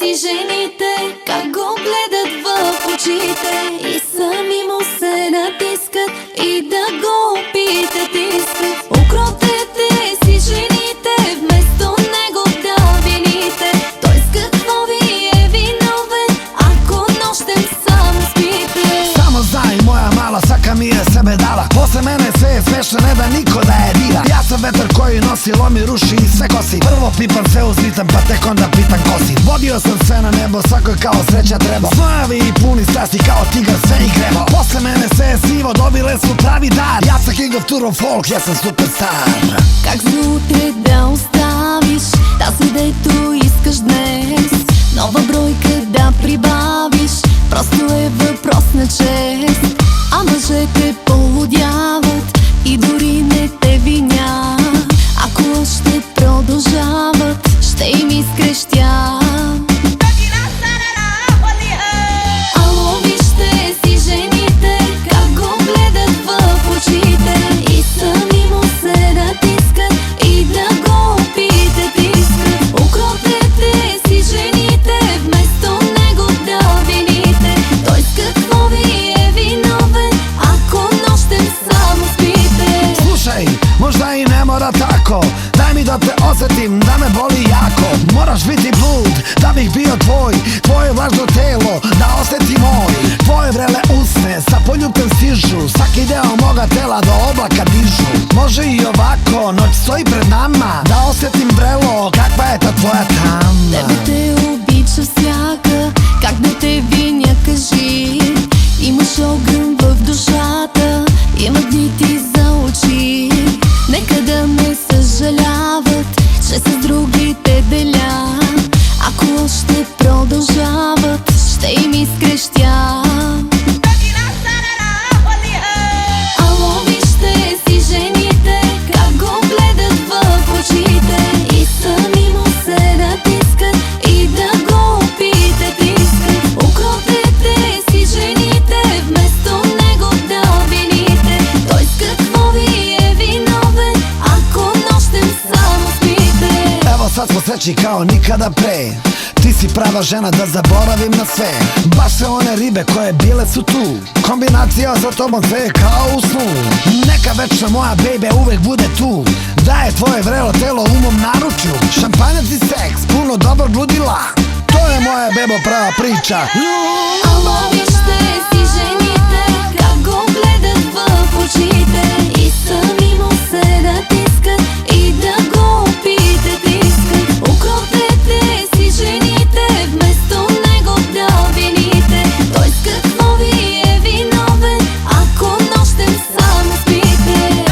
си жените, как го гледат в очите и сами му се натискат и да го опитат искат. Укротете си жените, вместо него да вините. Той с какво ви е виновен, ако нощем само спите? Само знай, моја мала, сака ми е себе дала. После мене се е смешно, не да нико да е дира. Јас сам ветер кој носи, ломи, руши и се коси. Прво пипам, се узлитам, па тек онда питам коси. Водио сам се на небо, сакој као среќа треба. Знојави и пуни страсти, као тигар се и гребо. После мене се е сиво, добиле су прави дар. Јас сам king of Turbo folk, јас сам суперстар. Как за утре да оставиш тази, дето искаш днес? Нова бројка да прибавиш, просто е въпрос на чест. А мъжете полудяват и дори не те виня. Ако още продължават, ще им изкрещя. Ало, вижте си жените, как го гледат в очите и сами му се натискат и да го опитат искат. Укротете си жените, вместо него да вините. Той с какво ви е виновен, ако нощем само спите? Слушај, можда и не мора тако. Дај ми да те осетим, да ме боли јако. Мораш biti блуд, да бих био твој. Твое влажно тело, да осети мој. Твое вреле усне, са пољубтен стижу. Саки део мога тела до облака дижу. Може и овако, ноќ стои пред нама. Да осетим врело, каква е та твоја тама. Тебе те обича всяка, как да те виня, кажи. Имаш огън в душата, има дни ти за очи. Нека да не съжаляват, че с другите деля. Ако още продължават, ще им изкрещя. Ало, вижте си жените, как го гледат в очите и сами му се натискат и да го опитат искат. Укротете си жените, вместо него да вините. Той с какво ви е виновен, ако нощем само спите? Ево sad smo srećni kao nikada pre. Ti si prava žena da zaboravim na sve. Baš sve one ribe koje bile su tu. Kombinacija za tobom sve je kao u snu. Neka večna moja baby uvek bude tu. Da je tvoje vrelo telo u mom naručju. Šampanjac i seks, puno dobrog ludila. To je moja bebo prava priča. Ало, вижте си жените, как го гледат в очите и сами му се натискат и да го опитат искат. Укротете си жените, вместо него да вините. Той с какво ви е виновен, ако нощем само спите?